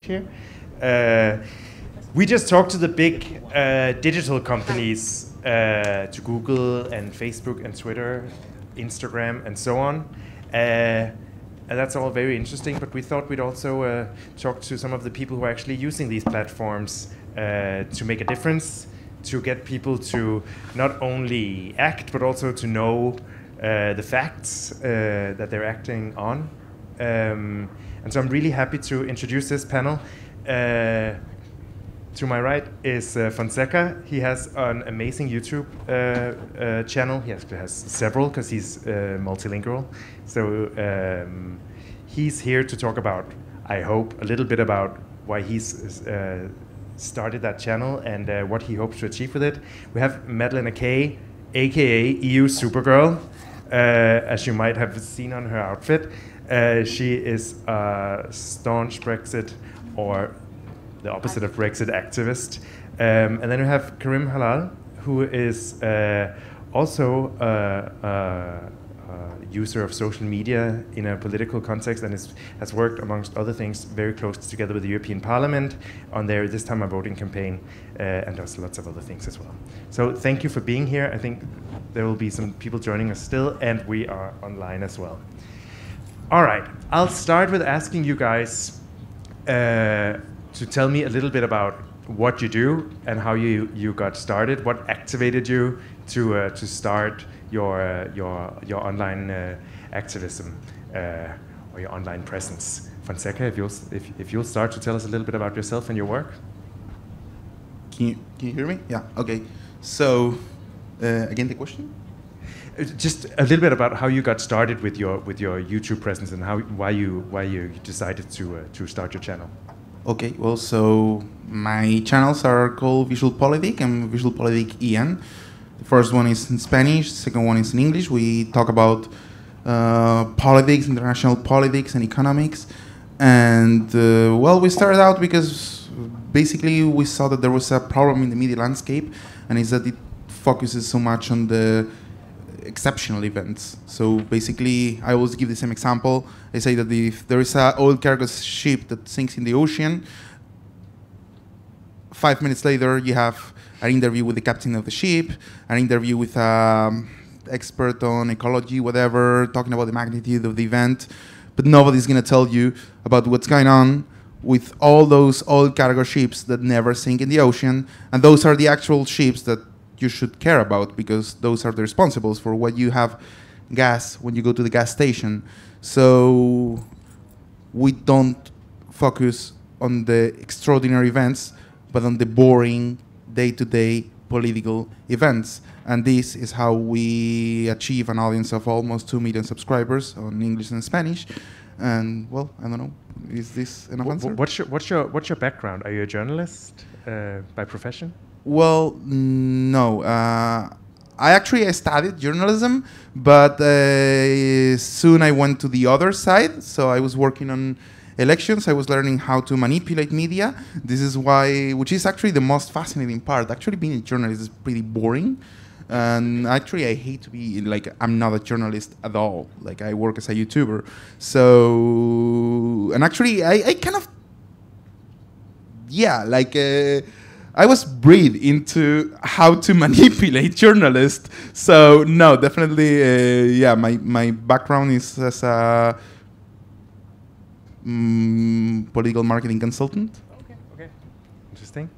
here. We just talked to the big digital companies, to Google and Facebook and Twitter, Instagram and so on. And that's all very interesting, but we thought we'd also talk to some of the people who are actually using these platforms to make a difference, to get people to not only act, but also to know the facts that they're acting on. And so I'm really happy to introduce this panel. To my right is Fonseca. He has an amazing YouTube channel. He actually has several because he's multilingual. So he's here to talk about, I hope, a little bit about why he's started that channel and what he hopes to achieve with it. We have Madeleine Kay, aka EU Supergirl, as you might have seen on her outfit. She is a staunch Brexit, or the opposite of Brexit, activist. And then we have Karim Halal, who is also a user of social media in a political context and has worked, amongst other things, very close together with the European Parliament on their This Time a Voting campaign, and does lots of other things as well. So thank you for being here. I think there will be some people joining us still, and we are online as well. All right, I'll start with asking you guys to tell me a little bit about what you do and how you got started. What activated you to start your online activism or your online presence? Fonseca, if you'll start to tell us a little bit about yourself and your work. Can you hear me? Yeah. Okay. So again, the question. Just a little bit about how you got started with your YouTube presence and why you decided to start your channel. Okay, well, so my channels are called Visual Politic and Visual Politic EN. The first one is in Spanish, the second one is in English. We talk about politics, international politics and economics. And, well, we started out because basically we saw that there was a problem in the media landscape, and it's that it focuses so much on the exceptional events. So basically, I always give the same example. I say that if there is an oil cargo ship that sinks in the ocean, 5 minutes later, you have an interview with the captain of the ship, an interview with an expert on ecology, whatever, talking about the magnitude of the event, but nobody's going to tell you about what's going on with all those oil cargo ships that never sink in the ocean, and those are the actual ships that you should care about, because those are the responsibles for what you have gas when you go to the gas station. So we don't focus on the extraordinary events, but on the boring day-to-day political events. And this is how we achieve an audience of almost 2 million subscribers on English and Spanish. And, well, I don't know, is this enough answer? What's your background? Are you a journalist by profession? Well, no. I studied journalism, but soon I went to the other side. So I was working on elections. I was learning how to manipulate media. This is why, which is actually the most fascinating part. Actually, being a journalist is pretty boring. And actually, I hate to be, like, I'm not a journalist at all. Like, I work as a YouTuber. So, and actually, I kind of, yeah, like, I was bred into how to manipulate journalists. So no, definitely, yeah, my background is as a political marketing consultant. Okay, interesting.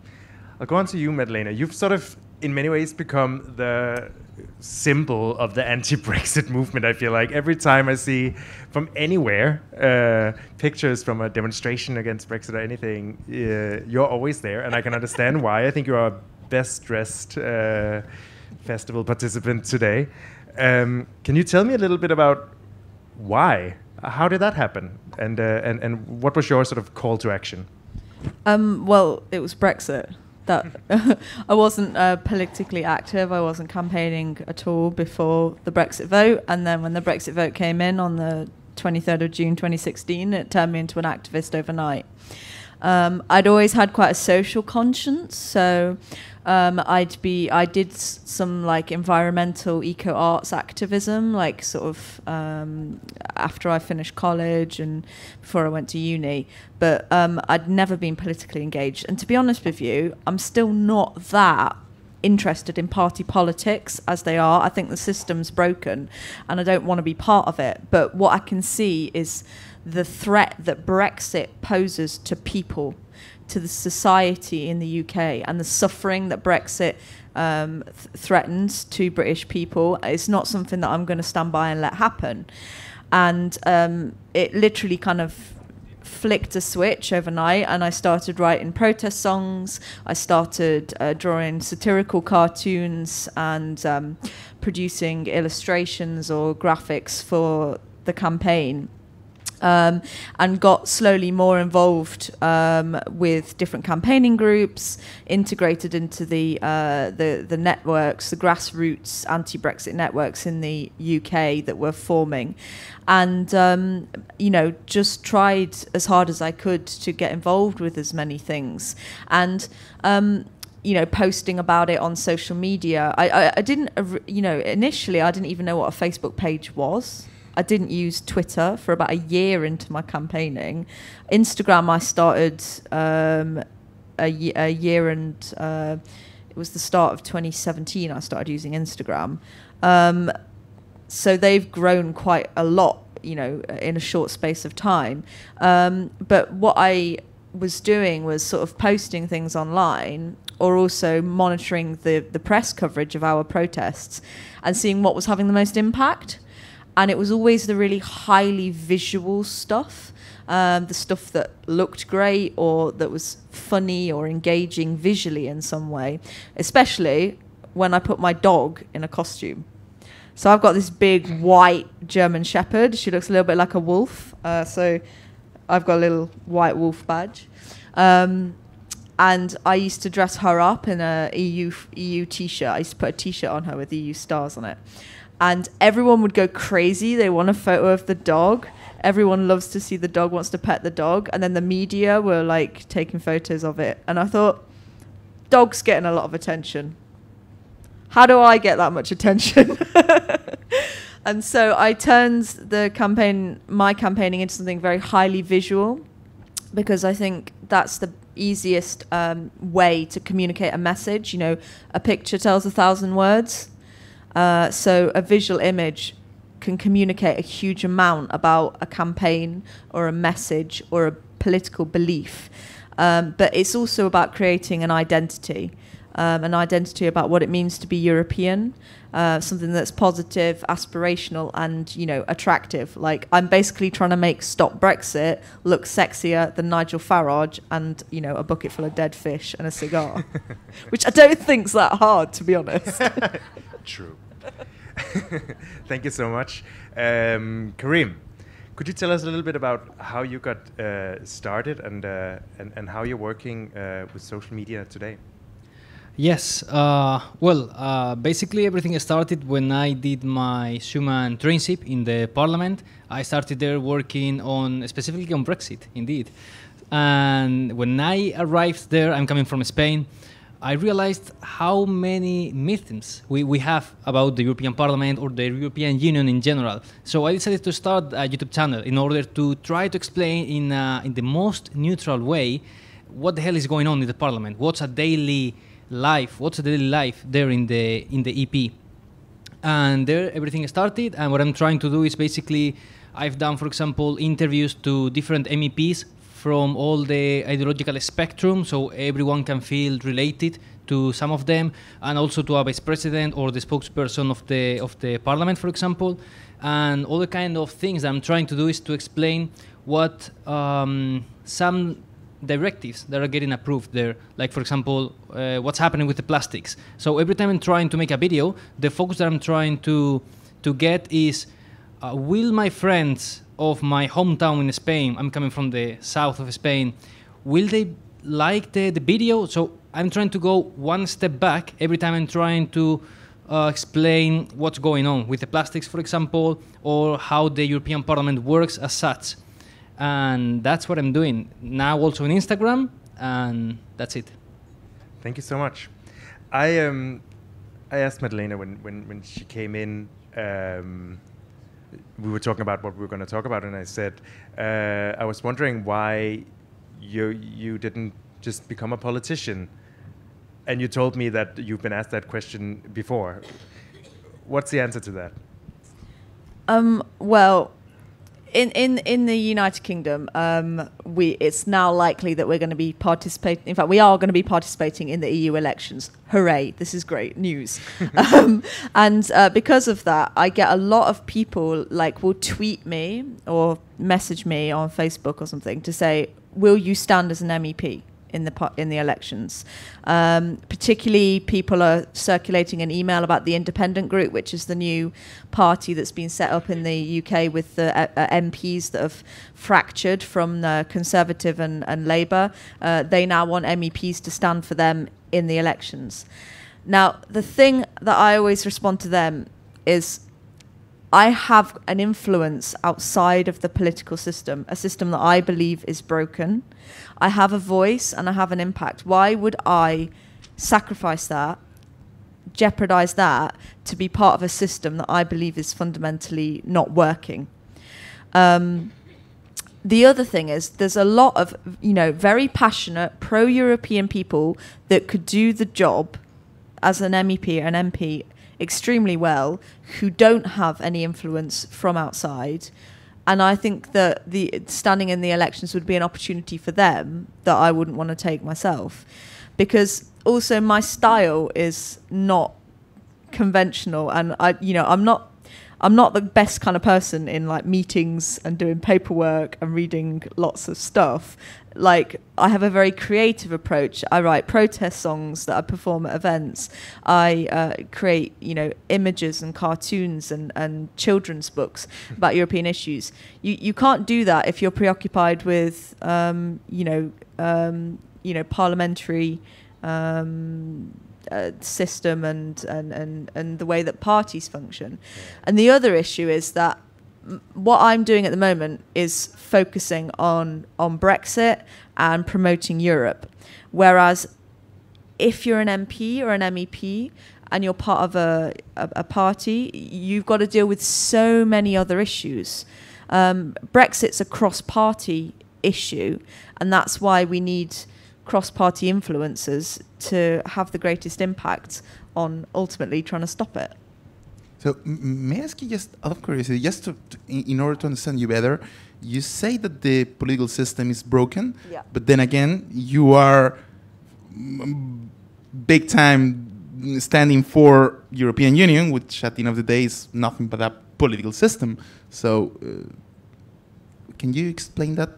I'll go on to you, Madeleine. You've sort of, in many ways, become the symbol of the anti-Brexit movement, I feel like. Every time I see from anywhere pictures from a demonstration against Brexit or anything, you're always there, and I can understand why. I think you're our best-dressed festival participant today. Can you tell me a little bit about why? How did that happen? And what was your sort of call to action? Well, it was Brexit. That I wasn't politically active. I wasn't campaigning at all before the Brexit vote. And then when the Brexit vote came in on the 23rd of June 2016, it turned me into an activist overnight. I'd always had quite a social conscience, so I did some like environmental eco arts activism, like sort of after I finished college and before I went to uni. But I'd never been politically engaged, and to be honest with you, I'm still not that interested in party politics as they are. I think the system's broken, and I don't want to be part of it. But what I can see is the threat that Brexit poses to people, to the society in the UK, and the suffering that Brexit threatens to British people. It's not something that I'm going to stand by and let happen. And it literally kind of flicked a switch overnight, and I started writing protest songs. I started drawing satirical cartoons and producing illustrations or graphics for the campaign. And got slowly more involved with different campaigning groups, integrated into the networks, the grassroots anti-Brexit networks in the UK that were forming, and just tried as hard as I could to get involved with as many things, and posting about it on social media. I didn't, initially I didn't even know what a Facebook page was. I didn't use Twitter for about a year into my campaigning. Instagram I started a year and it was the start of 2017 I started using Instagram. So they've grown quite a lot, in a short space of time. But what I was doing was sort of posting things online, or also monitoring the press coverage of our protests and seeing what was having the most impact. And it was always the really highly visual stuff, the stuff that looked great or that was funny or engaging visually in some way, especially when I put my dog in a costume. So I've got this big white German Shepherd. She looks a little bit like a wolf. So I've got a little white wolf badge. And I used to dress her up in a EU T-shirt. I used to put a T-shirt on her with EU stars on it. And everyone would go crazy. They want a photo of the dog. Everyone loves to see the dog, wants to pet the dog. And then the media were like taking photos of it. And I thought, dog's getting a lot of attention. How do I get that much attention? And so I turned my campaigning into something very highly visual, because I think that's the easiest way to communicate a message. A picture tells 1,000 words. So a visual image can communicate a huge amount about a campaign or a message or a political belief. But it's also about creating an identity about what it means to be European, something that's positive, aspirational, and, attractive. Like, I'm basically trying to make Stop Brexit look sexier than Nigel Farage and, a bucket full of dead fish and a cigar, which I don't think's that hard, to be honest. True. Thank you so much. Karim, could you tell us a little bit about how you got started and how you're working with social media today? Yes. Basically everything started when I did my Schumann trainship in the parliament. I started there working specifically on Brexit, indeed. And when I arrived there, I'm coming from Spain, I realized how many myths we have about the European Parliament or the European Union in general. So I decided to start a YouTube channel in order to try to explain in the most neutral way what the hell is going on in the Parliament. What's the daily life there in the EP. And there everything started, and what I'm trying to do is basically, I've done, for example, interviews to different MEPs from all the ideological spectrum, so everyone can feel related to some of them, and also to a vice president or the spokesperson of the parliament, for example. And all the kind of things that I'm trying to do is to explain what some directives that are getting approved there, like, for example, what's happening with the plastics. So every time I'm trying to make a video, the focus that I'm trying to get is, will my friends of my hometown in Spain, I'm coming from the south of Spain, will they like the video? So I'm trying to go one step back every time I'm trying to explain what's going on with the plastics, for example, or how the European Parliament works as such. and that's what I'm doing now. Also on Instagram, and that's it. Thank you so much. I asked Madalena when she came in. We were talking about what we were going to talk about, and I said I was wondering why you didn't just become a politician. And you told me that you've been asked that question before. What's the answer to that? Well, in the United Kingdom, it's now likely that we're going to be participating. In fact, we are going to be participating in the EU elections. Hooray! This is great news. And because of that, I get a lot of people will tweet me or message me on Facebook or something to say, "Will you stand as an MEP in the elections?" Particularly, people are circulating an email about the Independent Group, which is the new party that's been set up in the UK with the MPs that have fractured from the Conservative and Labour. They now want MEPs to stand for them in the elections. Now, the thing that I always respond to them is, I have an influence outside of the political system, a system that I believe is broken. I have a voice and I have an impact. Why would I sacrifice that, jeopardize that, to be part of a system that I believe is fundamentally not working? The other thing is, there's a lot of very passionate pro-European people that could do the job as an MEP or an MP extremely well, who don't have any influence from outside. And I think that the standing in the elections would be an opportunity for them that I wouldn't want to take myself. Because also my style is not conventional, and I'm not the best kind of person in meetings and doing paperwork and reading lots of stuff. I have a very creative approach. I write protest songs that I perform at events. I create, images and cartoons and children's books about European issues. You can't do that if you're preoccupied with, parliamentary system and the way that parties function. And the other issue is that what I'm doing at the moment is focusing on Brexit and promoting Europe. Whereas if you're an MP or an MEP and you're part of a party, you've got to deal with so many other issues. Brexit's a cross-party issue, and that's why we need cross-party influencers to have the greatest impact on ultimately trying to stop it. So may I ask you, just out of curiosity, just in order to understand you better, you say that the political system is broken, yeah. But then again, you are big time standing for European Union, which at the end of the day is nothing but a political system. So can you explain that?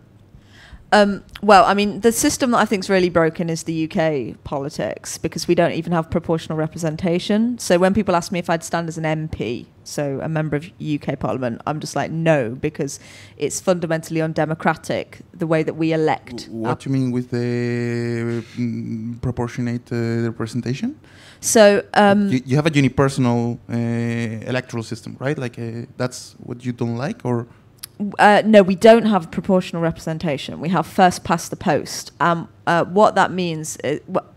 Well, I mean, the system that I think is really broken is the UK politics, because we don't even have proportional representation. So when people ask me if I'd stand as an MP, so a member of UK Parliament, I'm just like, no, because it's fundamentally undemocratic, the way that we elect. What do you mean with the proportionate representation? So you have a unipersonal electoral system, right? That's what you don't like, or? No, we don't have proportional representation. We have first past the post. What that means,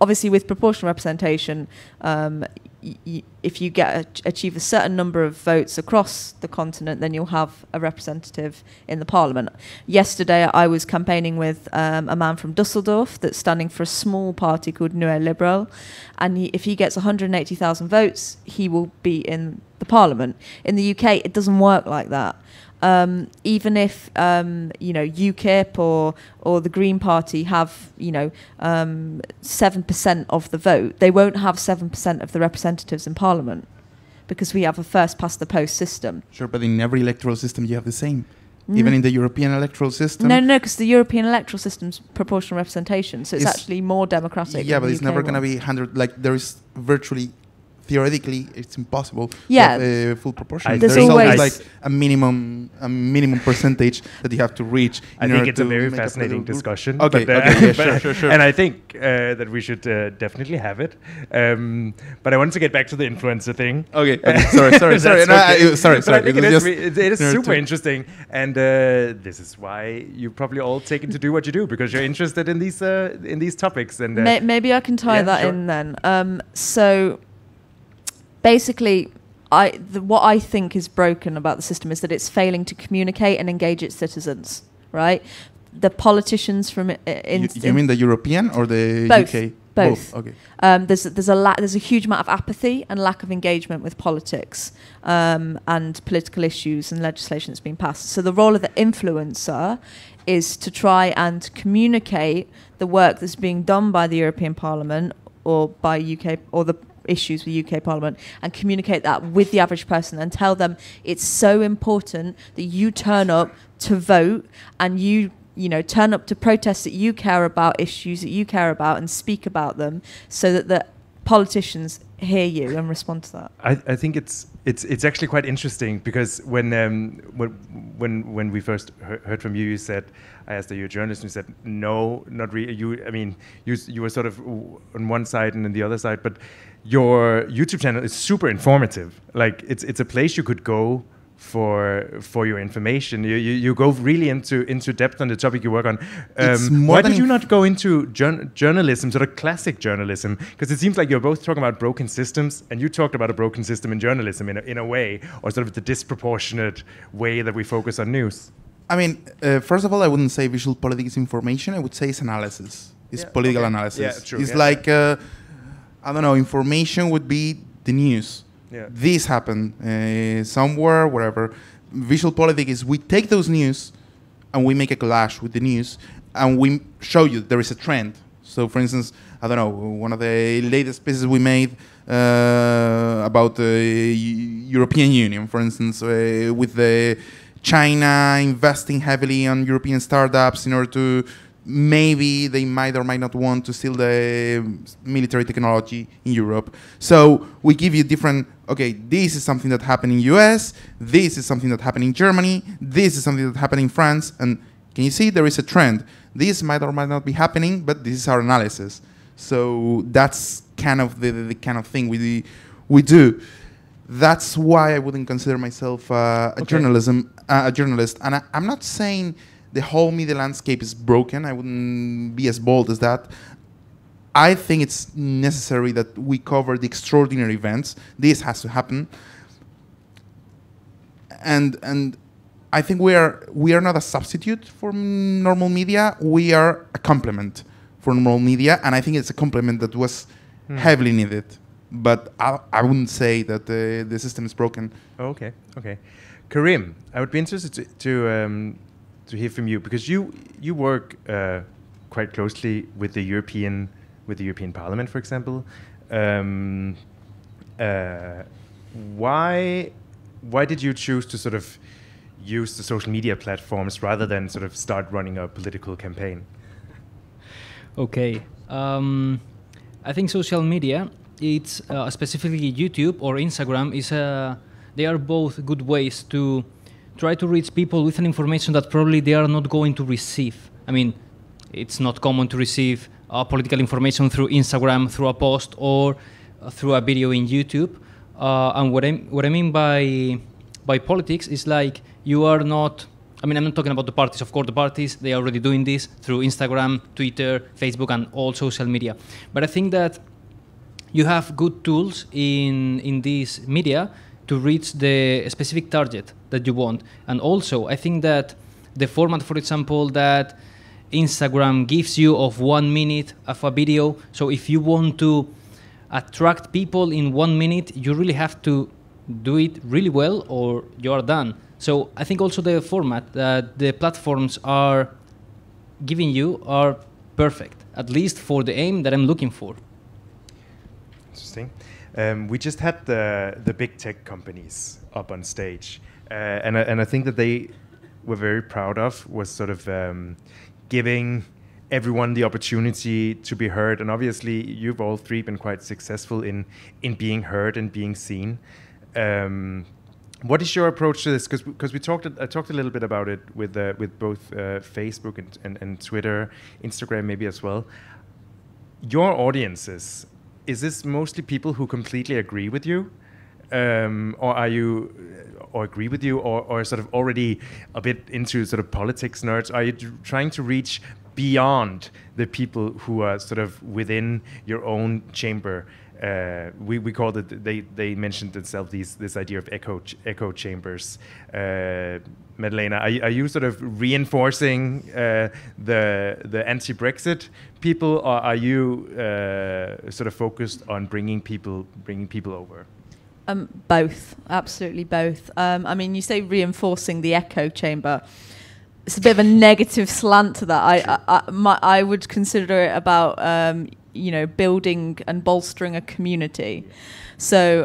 obviously with proportional representation, if you achieve a certain number of votes across the continent, then you'll have a representative in the parliament. Yesterday, I was campaigning with a man from Dusseldorf that's standing for a small party called Neue Liberal, and if he gets 180,000 votes, he will be in the parliament. In the UK, it doesn't work like that. Even if UKIP or the Green Party have 7% of the vote, they won't have 7% of the representatives in Parliament, because we have a first past the post system. Sure, but in every electoral system you have the same. Even in the European electoral system. No, because the European electoral system's proportional representation, so it's actually more democratic. Yeah, but it's never going to be 100. There is virtually theoretically it's impossible Yeah. to have full proportion. There's There's always always- like a minimum percentage that you have to reach. I in think order it's a to very make fascinating political group. discussion. Okay, but, okay, yeah, sure. And I think that we should definitely have it. But I wanted to get back to the influencer thing. Okay, sorry. That's No, okay. sorry. But I think was it just is nerd super to- interesting, and this is why you probably all taken to do what you do, because you're interested in these topics. And Maybe I can tie yeah, that sure. in then. So basically, what I think is broken about the system is that it's failing to communicate and engage its citizens, right? The politicians from You mean the European or the Both. UK? Both. Okay. There's a huge amount of apathy and lack of engagement with politics and political issues and legislation that's been passed. So the role of the influencer is to try and communicate the work that's being done by the European Parliament or by UK or the issues with UK Parliament, and communicate that with the average person and tell them it's so important that you turn up to vote and you turn up to protests that you care about, issues that you care about, and speak about them, so that the politicians hear you and respond to that. I think it's actually quite interesting, because when we first heard from you, you said, I asked, are you a journalist? And you said, no, not really. You were sort of on one side and on the other side, but your YouTube channel is super informative. Like it's a place you could go for your information. You go really into depth on the topic you work on. Why did you not go into journalism, sort of classic journalism? Because it seems like you're both talking about broken systems, and you talked about a broken system in journalism in a way, or sort of the disproportionate way that we focus on news. I mean, first of all, I wouldn't say visual politics information. I would say it's analysis. It's political analysis. Yeah, true. It's like, I don't know, information would be the news. Yeah. This happened somewhere, wherever. Visual politics is we take those news and we make a collage with the news and we show you there is a trend. So, for instance, I don't know, one of the latest pieces we made about the European Union, for instance, with the China investing heavily on European startups in order to maybe they might or might not want to steal the military technology in Europe. So we give you different, okay, this is something that happened in US, this is something that happened in Germany, this is something that happened in France, and can you see there is a trend? This might or might not be happening, but this is our analysis. So that's kind of the kind of thing we do. That's why I wouldn't consider myself a journalist. And I'm not saying the whole media landscape is broken. I wouldn't be as bold as that. I think it's necessary that we cover the extraordinary events. This has to happen. And I think we are not a substitute for normal media. We are a complement for normal media. And I think it's a complement that was heavily needed. But I wouldn't say that the system is broken. Oh, okay. Karim, I would be interested to hear from you, because you work quite closely with the European Parliament, for example. Why did you choose to sort of use the social media platforms rather than sort of start running a political campaign? Okay, I think social media, it's specifically YouTube or Instagram, they are both good ways to try to reach people with an information that probably they are not going to receive. I mean, it's not common to receive political information through Instagram, through a post, or through a video in YouTube. And what I mean by politics is like you are not. I mean, I'm not talking about the parties. Of course, the parties, they are already doing this through Instagram, Twitter, Facebook, and all social media. But I think that you have good tools in this media to reach the specific target that you want. And also, I think that the format, for example, that Instagram gives you of 1 minute of a video, so if you want to attract people in 1 minute, you really have to do it really well or you are done. So I think also the format that the platforms are giving you are perfect, at least for the aim that I'm looking for. Interesting. We just had the big tech companies up on stage, and I think that they were very proud of was sort of giving everyone the opportunity to be heard. And obviously, you've all three been quite successful in being heard and being seen. What is your approach to this? Because I talked a little bit about it with both Facebook and Twitter, Instagram maybe as well. Your audiences, is this mostly people who completely agree with you, or agree with you, or sort of already a bit into sort of politics nerds? Are you trying to reach beyond the people who are sort of within your own chamber? We called it. They mentioned themselves this idea of echo chambers. Madalena, are you sort of reinforcing the anti-Brexit people, or are you sort of focused on bringing people over? Both, absolutely both. I mean, you say reinforcing the echo chamber. It's a bit of a negative slant to that. I would consider it about building and bolstering a community. So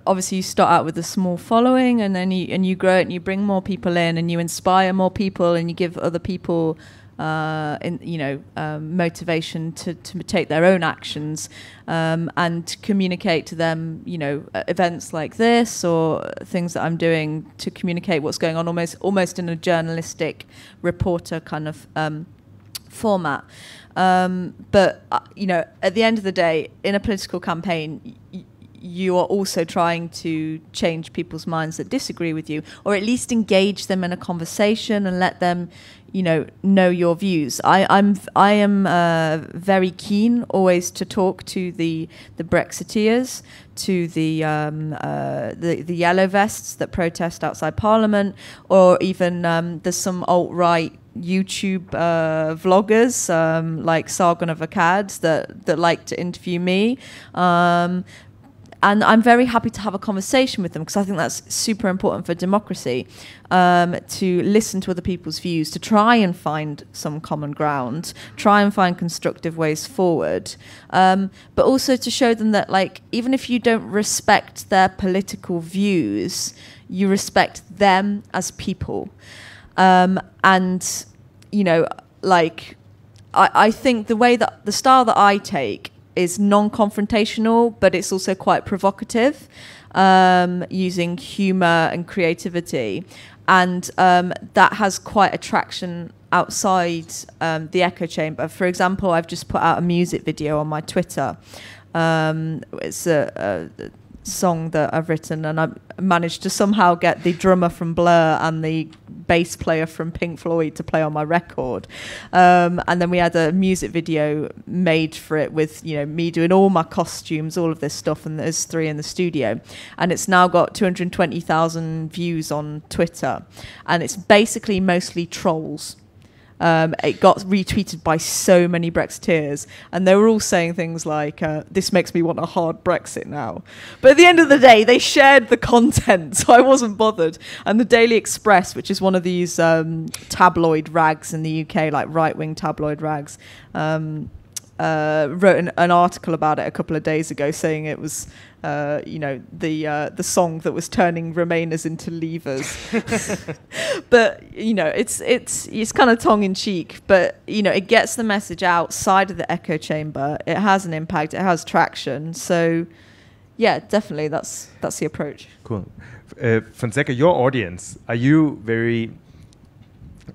obviously you start out with a small following, and then you grow it, and you bring more people in, and you inspire more people, and you give other people motivation to take their own actions, and communicate to them, events like this or things that I'm doing to communicate what's going on, almost in a journalistic reporter kind of format. But at the end of the day, in a political campaign, you are also trying to change people's minds that disagree with you, or at least engage them in a conversation and let them, know your views. I am very keen always to talk to the Brexiteers, to the yellow vests that protest outside Parliament, or even there's some alt-right YouTube vloggers like Sargon of Akkad that like to interview me. And I'm very happy to have a conversation with them, because I think that's super important for democracy, to listen to other people's views, to try and find some common ground, try and find constructive ways forward, but also to show them that, like, even if you don't respect their political views, you respect them as people. And, I think the style that I take is non-confrontational, but it's also quite provocative, using humor and creativity. And that has quite a traction outside the echo chamber. For example, I've just put out a music video on my Twitter. It's a song that I've written, and I managed to somehow get the drummer from Blur and the bass player from Pink Floyd to play on my record, and then we had a music video made for it with me doing all my costumes, all of this stuff, and there's 3 in the studio, and it's now got 220,000 views on Twitter, and it's basically mostly trolls. It got retweeted by so many Brexiteers, and they were all saying things like, this makes me want a hard Brexit now. But at the end of the day, they shared the content, so I wasn't bothered. And the Daily Express, which is one of these tabloid rags in the UK, like right-wing tabloid rags, wrote an article about it a couple of days ago, saying it was the song that was turning Remainers into Leavers. But it's kind of tongue in cheek, but it gets the message outside of the echo chamber. It has an impact, it has traction. So yeah, definitely that's the approach. Cool. Fonseca, your audience, are you very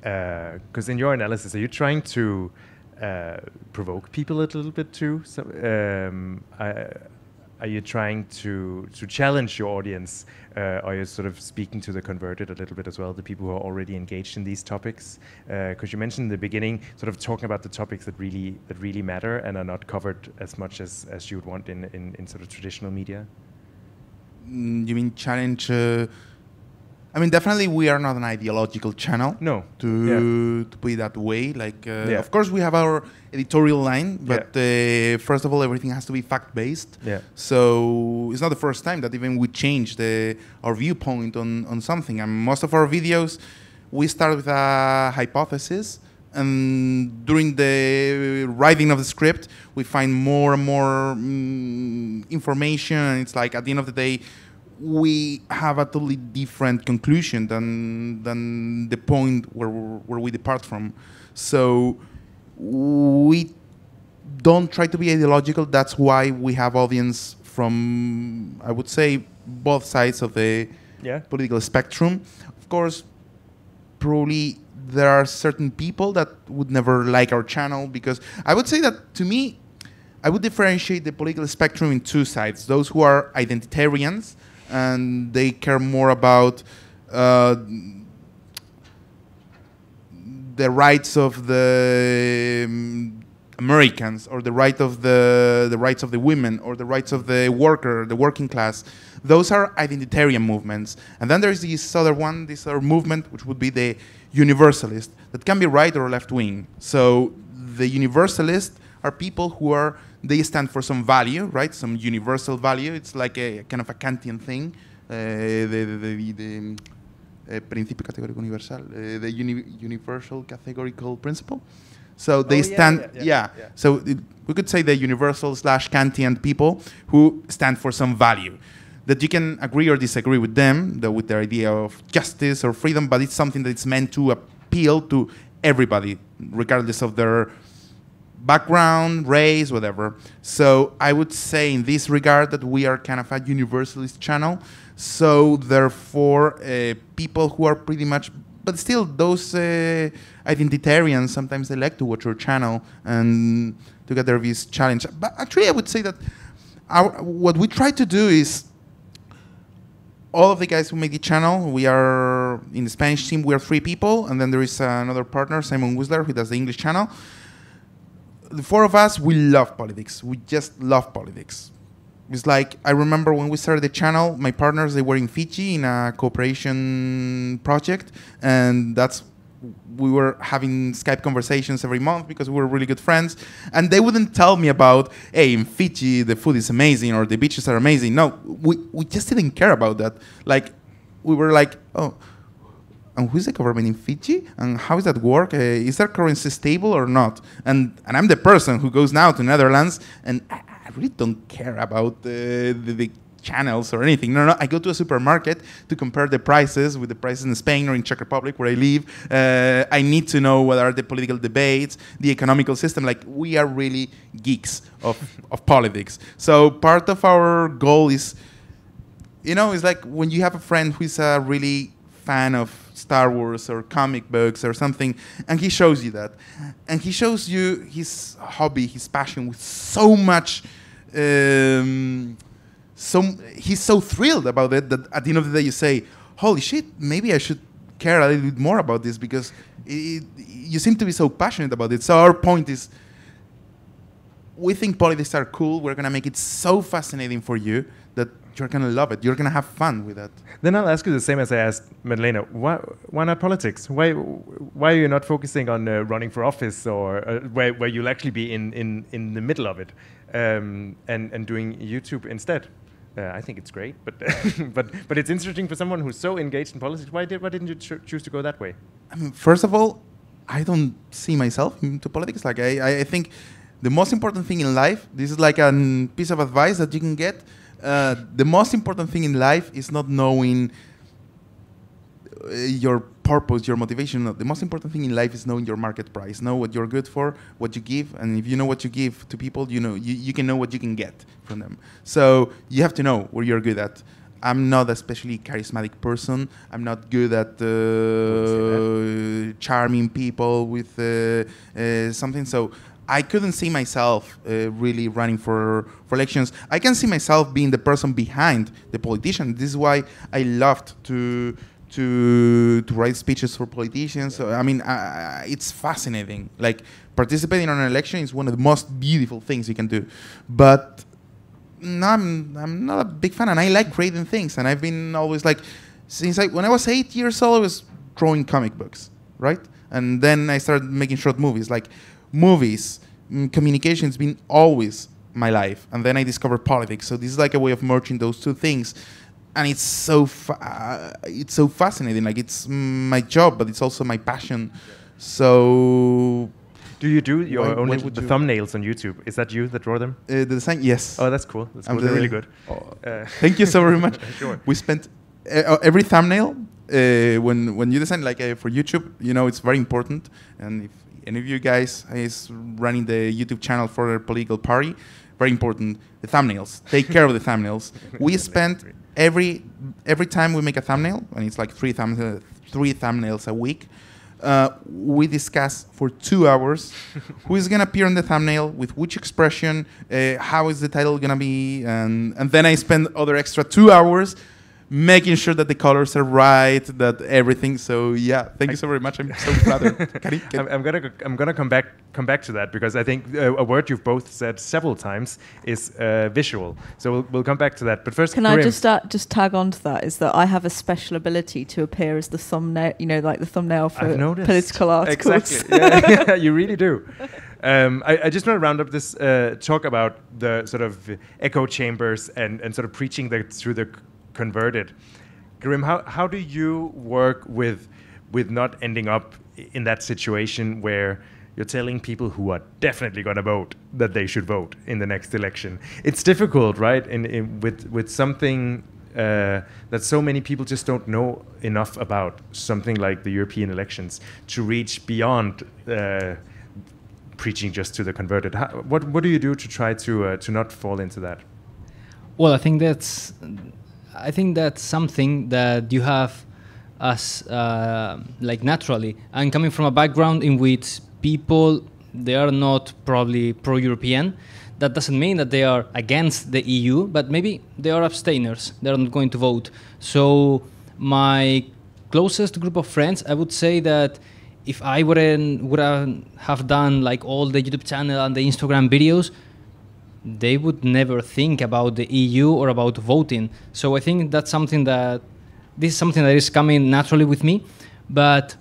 because in your analysis, are you trying to provoke people a little bit too? So, are you trying to challenge your audience? Are you sort of speaking to the converted a little bit as well, the people who are already engaged in these topics? Because you mentioned in the beginning, sort of talking about the topics that really matter and are not covered as much as you would want in sort of traditional media. You mean challenge? I mean, definitely we are not an ideological channel. No. To put it that way. Like, of course, we have our editorial line, but first of all, everything has to be fact-based. Yeah. So it's not the first time that even we changed our viewpoint on something. And most of our videos, we start with a hypothesis. And during the writing of the script, we find more and more information. And it's like, at the end of the day, we have a totally different conclusion than the point where we depart from. So we don't try to be ideological. That's why we have audience from, I would say, both sides of the political spectrum. Of course, probably there are certain people that would never like our channel, because I would say that, to me, I would differentiate the political spectrum in two sides. Those who are identitarians and they care more about the rights of the Americans, or the rights of the women, or the rights of the worker, the working class. Those are identitarian movements. And then there's this other movement, which would be the universalist, that can be right or left wing. So the universalists are people who they stand for some value, right? Some universal value. It's like a kind of a Kantian thing. The principio categórico universal, the universal categorical principle. So they stand, So we could say the universal / Kantian people who stand for some value. That you can agree or disagree with them, with their idea of justice or freedom, but it's something that's meant to appeal to everybody, regardless of their background, race, whatever. So I would say in this regard that we are kind of a universalist channel. So therefore, people who are pretty much, but still those identitarians, sometimes they like to watch our channel and to get their views challenged. But actually, I would say that what we try to do is, all of the guys who make the channel, we are, in the Spanish team, we are 3 people, and then there is another partner, Simon Whistler, who does the English channel. The 4 of us, we love politics. We just love politics. It's like, I remember when we started the channel, my partners, they were in Fiji in a cooperation project, and we were having Skype conversations every month because we were really good friends, and they wouldn't tell me about, hey, in Fiji the food is amazing or the beaches are amazing. No, we just didn't care about that. Like, we were like, oh, and who's the government in Fiji, and how does that work? Is their currency stable or not? And I'm the person who goes now to Netherlands, and I really don't care about the channels or anything. No, I go to a supermarket to compare the prices with the prices in Spain or in Czech Republic, where I live. I need to know what are the political debates, the economical system. Like, we are really geeks of politics. So part of our goal is, it's like when you have a friend who is a really fan of Star Wars or comic books or something, and he shows you that. And he shows you his hobby, his passion with so much... he's so thrilled about it that at the end of the day you say, holy shit, maybe I should care a little bit more about this, because you seem to be so passionate about it. So our point is, we think politics are cool. We're going to make it so fascinating for you that you're going to love it. You're going to have fun with that. Then I'll ask you the same as I asked Madalena. Why not politics? Why are you not focusing on running for office, or where you'll actually be in the middle of it, and doing YouTube instead? I think it's great, but but it's interesting for someone who's so engaged in politics. Why didn't you choose to go that way? I mean, first of all, I don't see myself into politics. Like, I think the most important thing in life, this is like a piece of advice that you can get. The most important thing in life is not knowing your purpose, your motivation. No, the most important thing in life is knowing your market price. Know what you're good for, what you give, and if you know what you give to people, you can know what you can get from them. So you have to know what you're good at. I'm not a especially charismatic person. I'm not good at charming people with something. So I couldn't see myself really running for elections. I can see myself being the person behind the politician. This is why I loved to write speeches for politicians. So, I mean, it's fascinating. Like, participating in an election is one of the most beautiful things you can do. But no, I'm not a big fan, and I like creating things. And I've been always like, when I was 8 years old, I was drawing comic books, right? And then I started making short movies. Like, movies, communication has been always my life. And then I discovered politics. So this is like a way of merging those two things. And it's so fascinating. Like, it's my job, but it's also my passion. So, do you do your only the thumbnails on YouTube? Is that you that draw them? The design, yes. Oh, that's cool. That's cool. They're really good. Thank you so very much. Sure. We spent every thumbnail when you design, like, for YouTube. It's very important, and if any of you guys is running the YouTube channel for a political party, very important, the thumbnails. Take care of the thumbnails. We spend every time we make a thumbnail, and it's like three thumbnails a week, we discuss for 2 hours who is going to appear in the thumbnail, with which expression, how is the title going to be, and then I spend other extra 2 hours making sure that the colors are right, that everything. So yeah, thank you so very much. I'm so flattered. I'm gonna come back to that, because I think a word you've both said several times is visual. So we'll come back to that. But first, can I just tag on to that? Is that I have a special ability to appear as the thumbnail, like the thumbnail for political articles. Exactly. Yeah, you really do. I just want to round up this talk about the sort of echo chambers and sort of preaching through the converted. Karim, how do you work with not ending up in that situation where you're telling people who are definitely going to vote that they should vote in the next election? It's difficult, right? With something that so many people just don't know enough about, something like the European elections, to reach beyond preaching just to the converted. What do you do to try to not fall into that? Well, I think that's something that you have as like naturally. I'm coming from a background in which people, they are not probably pro-European. That doesn't mean that they are against the EU, but maybe they are abstainers. They are not going to vote. So my closest group of friends, I would say that if I would have done like all the YouTube channel and the Instagram videos, they would never think about the EU or about voting. So I think that's something that is coming naturally with me. But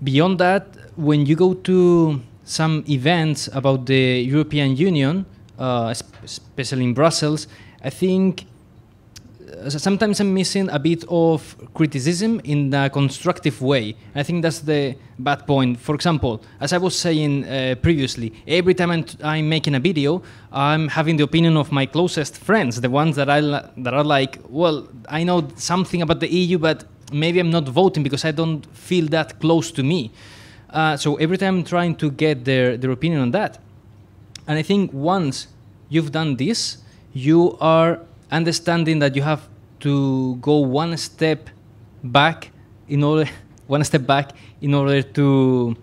beyond that, when you go to some events about the European Union, especially in Brussels, I think sometimes I'm missing a bit of criticism in a constructive way. I think that's the bad point. For example, as I was saying previously, every time I'm making a video, I'm having the opinion of my closest friends, the ones that are like, well, I know something about the EU, but maybe I'm not voting because I don't feel that close to me. So every time I'm trying to get their opinion on that. And I think once you've done this, you are understanding that you have to go one step back in order to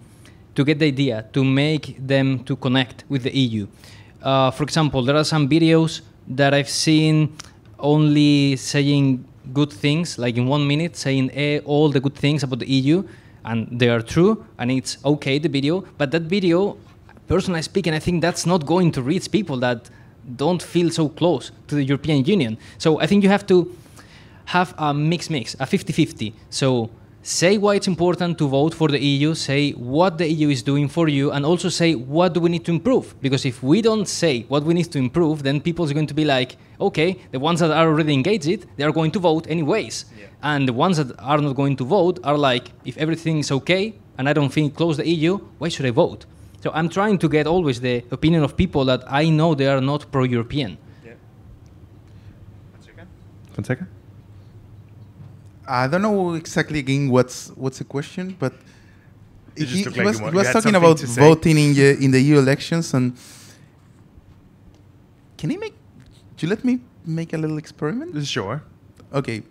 get the idea, to make them to connect with the EU. For example, there are some videos that I've seen only saying good things, like in 1 minute saying all the good things about the EU, and they are true, and it's okay, the video, but that video, personally speaking, I think that's not going to reach people that don't feel so close to the European Union. So I think you have to have a mix, a 50-50. So say why it's important to vote for the EU, say what the EU is doing for you, and also say what do we need to improve. Because if we don't say what we need to improve, then people are going to be like, okay, the ones that are already engaged, they are going to vote anyways. Yeah. And the ones that are not going to vote are like, if everything is okay, and I don't think close the EU, why should I vote? So I'm trying to get always the opinion of people that I know they are not pro-European. Yeah. Fonseca? I don't know exactly again what's the question, but he was talking about voting in the EU elections, and do you let me make a little experiment? Sure. Okay.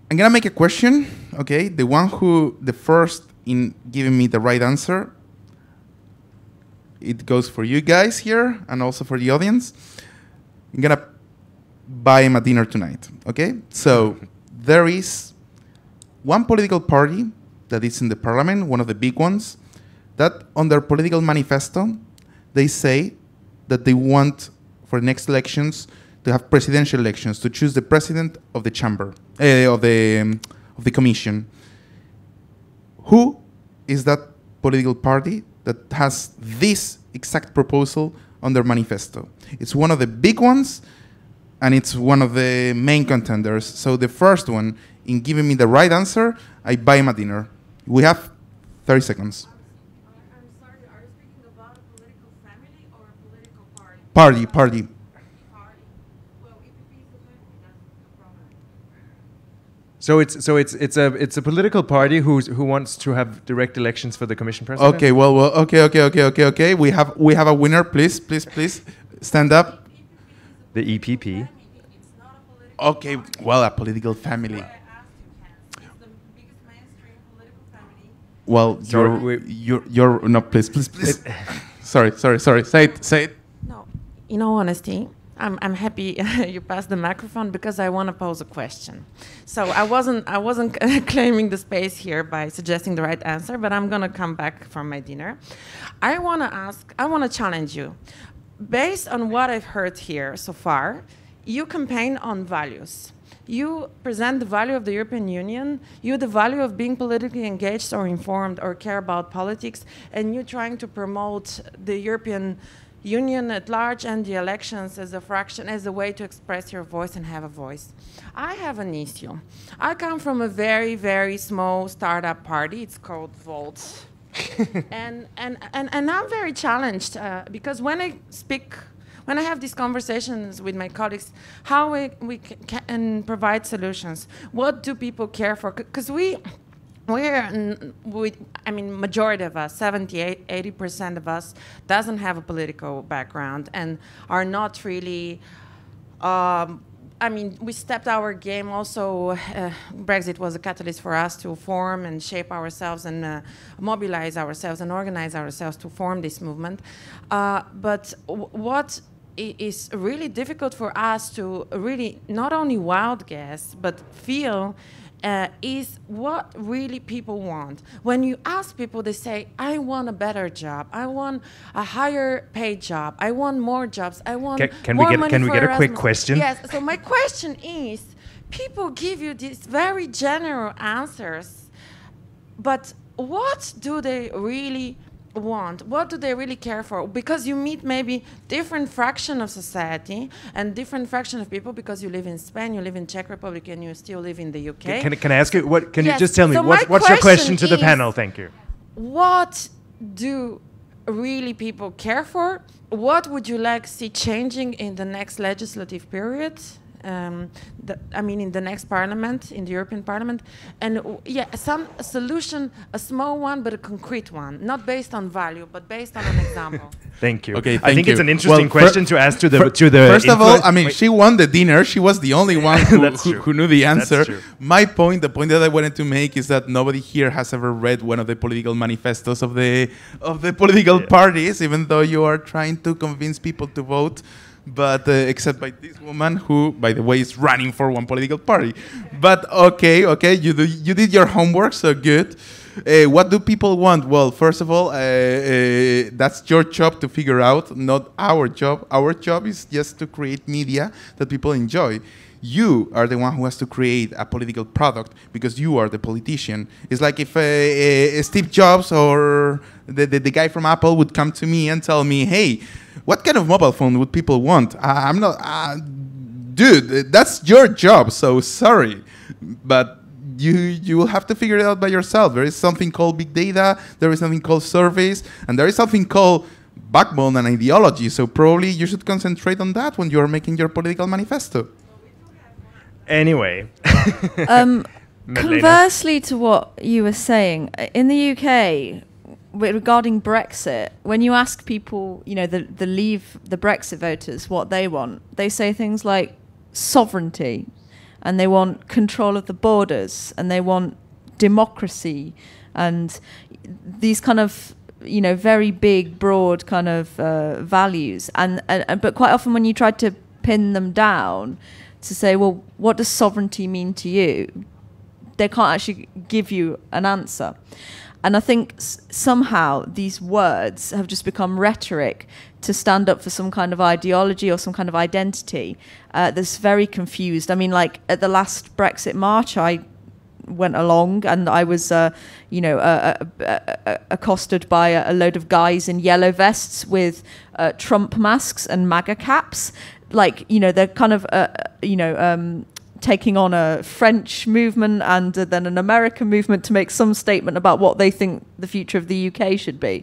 I'm gonna make a question. Okay, the first in giving me the right answer, it goes for you guys here and also for the audience. I'm gonna buy him a dinner tonight. Okay, so there is one political party that is in the parliament, one of the big ones, that on their political manifesto they say that they want for next elections to have presidential elections to choose the president of the chamber of the commission. Who is that political party that has this exact proposal on their manifesto? It's one of the big ones, and it's one of the main contenders. So the first one, in giving me the right answer, I buy him a dinner. We have 30 seconds. I'm sorry, are you speaking about a political family or a political party? Party. Well, EPP is the family, that's the problem. So it's a political party who wants to have direct elections for the commission president. Okay, okay. We have a winner. Please stand up. The EPP. It's not a political Okay, well, a political family. I asked you, Ken. It's the biggest mainstream political family. Well, you're no, please. Sorry. Say it. No, in all honesty, I'm happy you passed the microphone because I want to pose a question. So I wasn't claiming the space here by suggesting the right answer, but I'm gonna come back from my dinner. I want to challenge you. Based on what I've heard here so far, you campaign on values. You present the value of the European Union, the value of being politically engaged or informed or care about politics, and you're trying to promote the European Union at large and the elections as a way to express your voice and have a voice. I have an issue. I come from a very, very small startup party. It's called Volt. and I'm very challenged because when I have these conversations with my colleagues, how we can provide solutions. What do people care for? Because majority of us, 80% of us, doesn't have a political background and are not really. We stepped our game also. Brexit was a catalyst for us to form and shape ourselves and mobilize ourselves and organize ourselves to form this movement. But what is really difficult for us to really not only wild guess, but feel is what really people want. When you ask people, they say, I want a better job. I want a higher paid job. I want more jobs. I want more money Can we for get a quick Erasmus. question? Yes. So my question is, people give you these very general answers, but what do they really want? What do they really care for? Because you meet maybe different fraction of society and different fraction of people because you live in Spain, you live in Czech Republic, and you still live in the UK. Can I ask you what? Can you Yes. just tell me So my what's your question to the is, panel? Thank you. What do really people care for? What would you like to see changing in the next legislative period? In the next parliament, in the European Parliament, and some solution, a small one, but a concrete one, not based on value, but based on an example. Thank you. Okay, I think you. it's an interesting question to ask to the First of all, Wait. she won the dinner. She was the only one That's true. who knew the answer. That's true. The point that I wanted to make is that nobody here has ever read one of the political manifestos of the political parties, even though you are trying to convince people to vote. But except by this woman, who, by the way, is running for one political party. But okay, you did your homework, so good. What do people want? Well, first of all, that's your job to figure out, not our job. Our job is just to create media that people enjoy. You are the one who has to create a political product because you are the politician. It's like if Steve Jobs or the guy from Apple would come to me and tell me, hey, what kind of mobile phone would people want? I'm not... dude, that's your job, so sorry. But you will have to figure it out by yourself. There is something called big data, there is something called surveys, and there is something called backbone and ideology. So probably you should concentrate on that when you are making your political manifesto. Anyway. Conversely to what you were saying, in the UK, regarding Brexit, when you ask people, the Brexit voters what they want, they say things like sovereignty, and they want control of the borders, and they want democracy, and these kind of very big, broad kind of values. But quite often when you try to pin them down to say, well, what does sovereignty mean to you? They can't actually give you an answer. And I think somehow these words have just become rhetoric to stand up for some kind of ideology or some kind of identity that's very confused. I mean, like at the last Brexit march, I went along and I was, accosted by a load of guys in yellow vests with Trump masks and MAGA caps. Like, they're kind of, taking on a French movement and then an American movement to make some statement about what they think the future of the UK should be.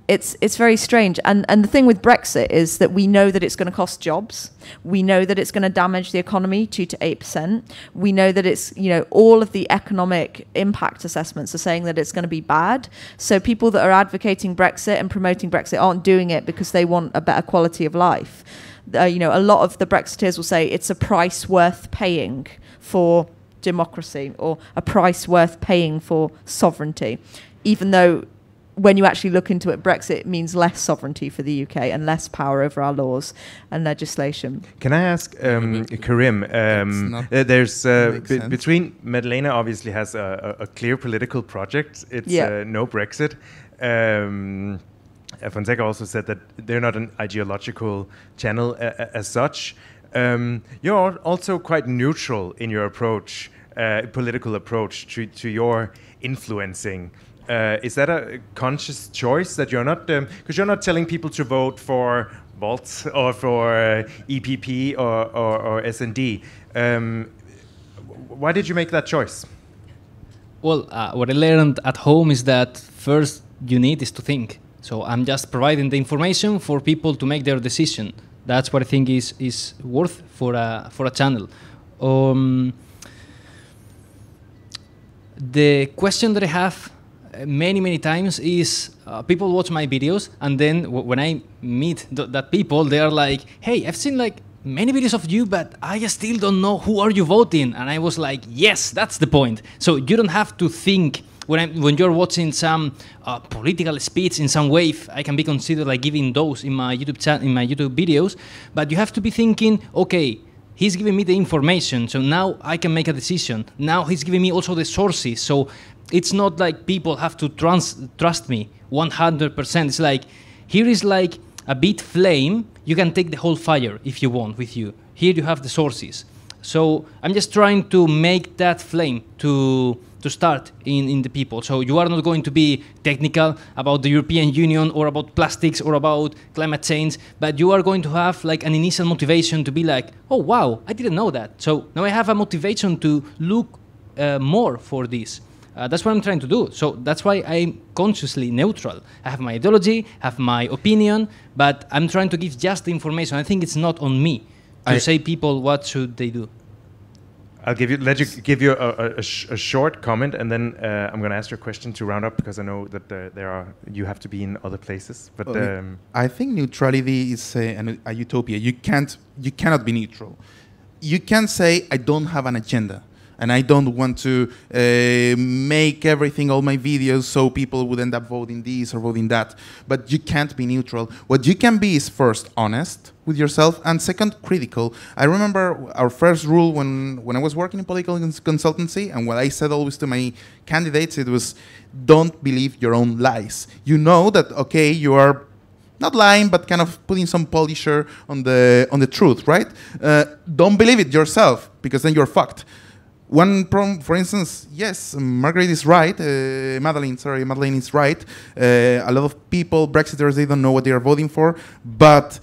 it's very strange. And the thing with Brexit is that we know that it's going to cost jobs. We know that it's going to damage the economy 2 to 8%. We know that it's, all of the economic impact assessments are saying that it's going to be bad. So people that are advocating Brexit and promoting Brexit aren't doing it because they want a better quality of life. A lot of the Brexiteers will say it's a price worth paying for democracy, or a price worth paying for sovereignty, even though when you actually look into it, Brexit means less sovereignty for the UK and less power over our laws and legislation. Can I ask Karim? There's between Madalena obviously has a clear political project. It's no Brexit. Fonseca also said that they're not an ideological channel as such. You're also quite neutral in your approach, political approach to your influencing. Is that a conscious choice that you're not, because you're not telling people to vote for Volt or for EPP or S&D? Why did you make that choice? Well, what I learned at home is that first you need is to think. So I'm just providing the information for people to make their decision. That's what I think is worth for a channel. The question that I have many times is people watch my videos, and then when I meet that people, they are like, hey, I've seen like many videos of you, but I still don't know who are you voting. And I was like, yes, that's the point. So you don't have to think when you're watching some political speech in some way. I can be considered like giving those in my YouTube videos, but you have to be thinking, okay, he's giving me the information, so now I can make a decision. Now he's giving me also the sources, so it's not like people have to trust me 100%. It's like, here is like a bit flame. You can take the whole fire if you want with you. Here you have the sources. So I'm just trying to make that flame to start in the people. So you are not going to be technical about the European Union or about plastics or about climate change, but you are going to have like an initial motivation to be like, oh wow, I didn't know that. So now I have a motivation to look more for this. That's what I'm trying to do. So that's why I'm consciously neutral. I have my ideology, have my opinion, but I'm trying to give just the information. I think it's not on me to say people what should they do. I'll let you give you a short comment, and then I'm going to ask you a question to round up, because I know that you have to be in other places. But I think neutrality is a utopia. You cannot be neutral. You can say, I don't have an agenda, and I don't want to make everything, all my videos, so people would end up voting this or voting that. But you can't be neutral. What you can be is first honest with yourself, and second, critical. I remember our first rule when I was working in political consultancy, and what I said always to my candidates, it was, don't believe your own lies. You know that, okay, you are not lying, but kind of putting some polisher on the truth, right? Don't believe it yourself, because then you're fucked. One problem, for instance, yes, Margaret is right. Madeleine is right. A lot of people, Brexiters, they don't know what they are voting for, but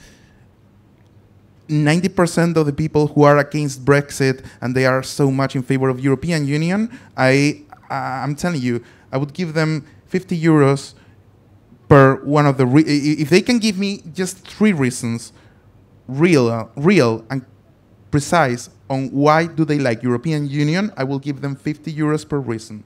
90% of the people who are against Brexit and they are so much in favor of European Union, I'm telling you, I would give them 50 euros per one of the... if they can give me just 3 reasons, real and precise, on why do they like European Union, I will give them 50 euros per reason.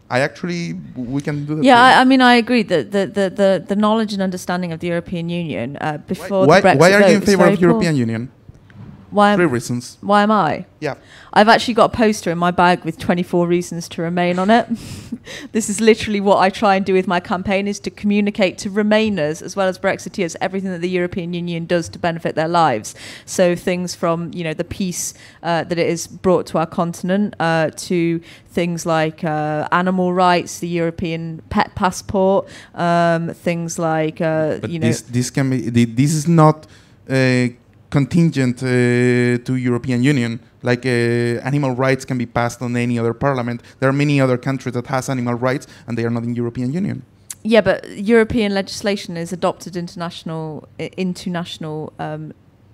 We can do that. Yeah, I mean, I agree that the knowledge and understanding of the European Union before the Brexit why are you in vote favor is of very European Union? 3 reasons. Why am I? Yeah. I've actually got a poster in my bag with 24 reasons to remain on it. This is literally what I try and do with my campaign, is to communicate to Remainers as well as Brexiteers everything that the European Union does to benefit their lives. So things from, the peace that it has brought to our continent, to things like animal rights, the European pet passport, things like, this is not contingent to European Union. Like animal rights can be passed on any other parliament. There are many other countries that has animal rights and they are not in European Union. Yeah, but European legislation is adopted into national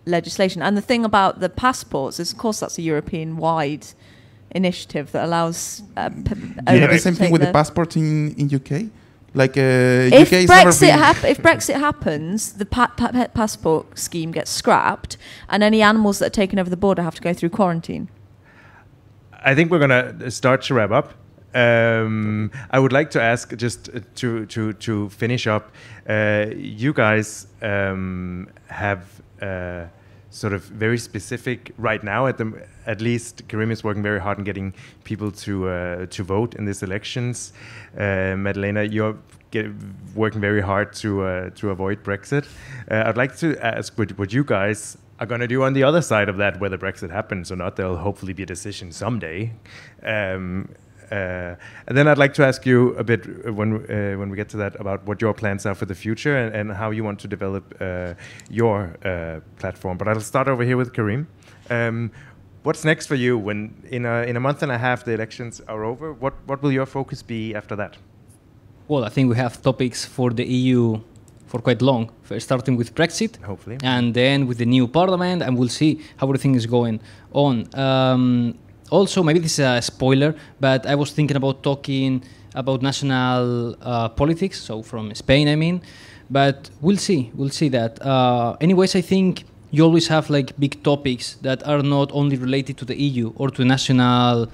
legislation. And the thing about the passports is, of course, that's a European-wide initiative that allows... you have the same thing with the passport in UK? Like If UK is never been. If Brexit happens, the pet passport scheme gets scrapped, and any animals that are taken over the border have to go through quarantine. I think we're gonna start to wrap up. I would like to ask, just to finish up, you guys have sort of very specific right now. At least Karim is working very hard on getting people to vote in these elections. Madalena, you're working very hard to avoid Brexit. I'd like to ask what you guys are going to do on the other side of that, whether Brexit happens or not. There'll hopefully be a decision someday. And then I'd like to ask you a bit when we get to that about what your plans are for the future and how you want to develop your platform. But I'll start over here with Karim. What's next for you when in a month and a half the elections are over? What will your focus be after that? Well, I think we have topics for the EU for quite long, starting with Brexit, hopefully, and then with the new parliament, and we'll see how everything is going on. Also, maybe this is a spoiler, but I was thinking about talking about national politics, so from Spain, I mean. But we'll see that. Anyways, I think you always have like big topics that are not only related to the EU or to national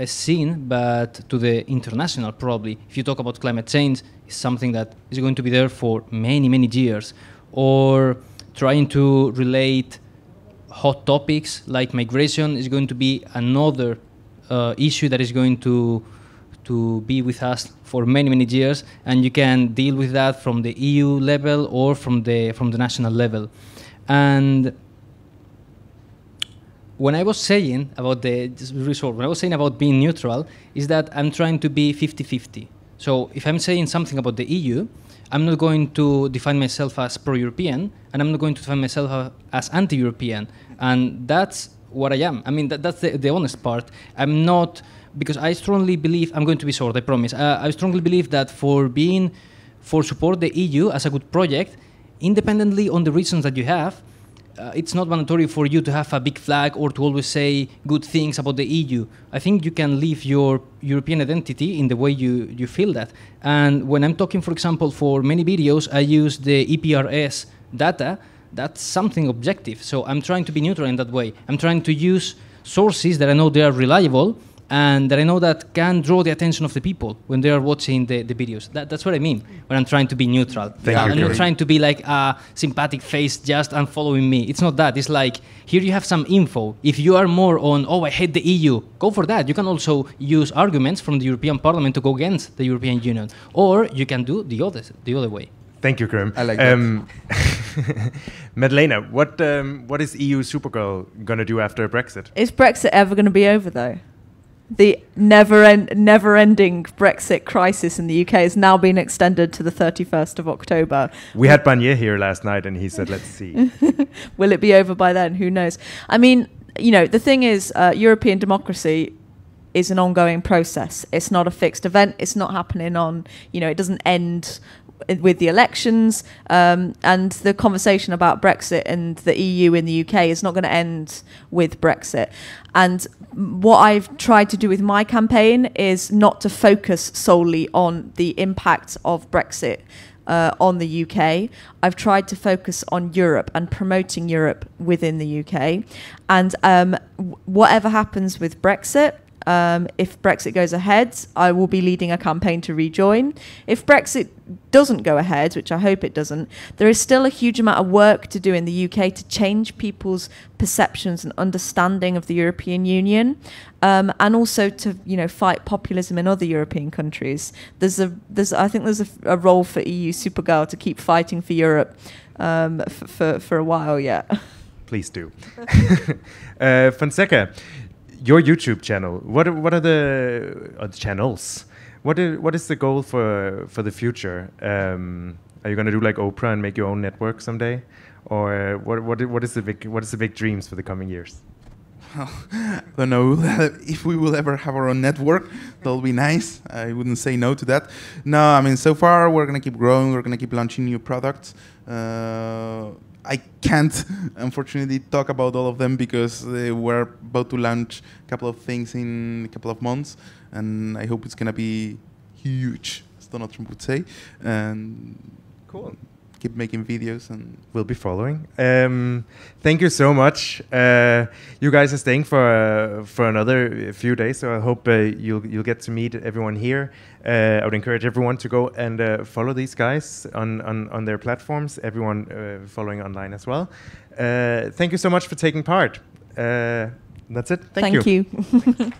scene, but to the international probably. If you talk about climate change, it's something that is going to be there for many, many years. Or trying to relate hot topics like migration is going to be another issue that is going to be with us for many, many years, and you can deal with that from the EU level or from the national level. And when I was saying about being neutral, is that I'm trying to be 50-50. So if I'm saying something about the EU, I'm not going to define myself as pro-European, and I'm not going to define myself as anti-European. And that's what I am. I mean, that's the honest part. I'm not, because I strongly believe, I'm going to be short, I promise. I strongly believe that for support the EU as a good project, independently on the reasons that you have, it's not mandatory for you to have a big flag or to always say good things about the EU. I think you can live your European identity in the way you feel that. And when I'm talking, for example, for many videos, I use the EPRS data. That's something objective. So I'm trying to be neutral in that way. I'm trying to use sources that I know they are reliable and that I know that can draw the attention of the people when they are watching the videos. That's what I mean when I'm trying to be neutral. I'm not trying to be like a sympathetic face just and following me. It's not that. It's like, here you have some info. If you are more on, oh, I hate the EU, go for that. You can also use arguments from the European Parliament to go against the European Union. Or you can do the other way. Thank you, Karim. I like that. Madalena, what is EU Supergirl going to do after Brexit? Is Brexit ever going to be over, though? The never-ending Brexit crisis in the UK has now been extended to the 31st of October. We had Barnier here last night, and he said, let's see. Will it be over by then? Who knows? I mean, the thing is, European democracy is an ongoing process. It's not a fixed event. It's not happening on, it doesn't end with the elections, and the conversation about Brexit and the EU in the UK is not going to end with Brexit. And what I've tried to do with my campaign is not to focus solely on the impact of Brexit on the UK. I've tried to focus on Europe and promoting Europe within the UK. And whatever happens with Brexit, if Brexit goes ahead, I will be leading a campaign to rejoin. If Brexit doesn't go ahead, which I hope it doesn't, there is still a huge amount of work to do in the UK to change people's perceptions and understanding of the European Union, and also to fight populism in other European countries. I think there's a role for EU Supergirl to keep fighting for Europe for a while yet. Please do. Fonseca, your YouTube channel. What are the channels? What is the goal for the future? Are you going to do like Oprah and make your own network someday, or what is the big dreams for the coming years? I don't know if we will ever have our own network. That'll be nice. I wouldn't say no to that. No, I mean, so far we're going to keep growing. We're going to keep launching new products. I can't, unfortunately, talk about all of them because we're about to launch a couple of things in a couple of months, and I hope it's going to be huge Donald Trump would say. And Cool. keep making videos and We'll be following. Thank you so much. You guys are staying for another few days, so I hope you'll get to meet everyone here. I would encourage everyone to go and follow these guys on their platforms. Everyone following online as well. Thank you so much for taking part. That's it. Thank you. Thank you.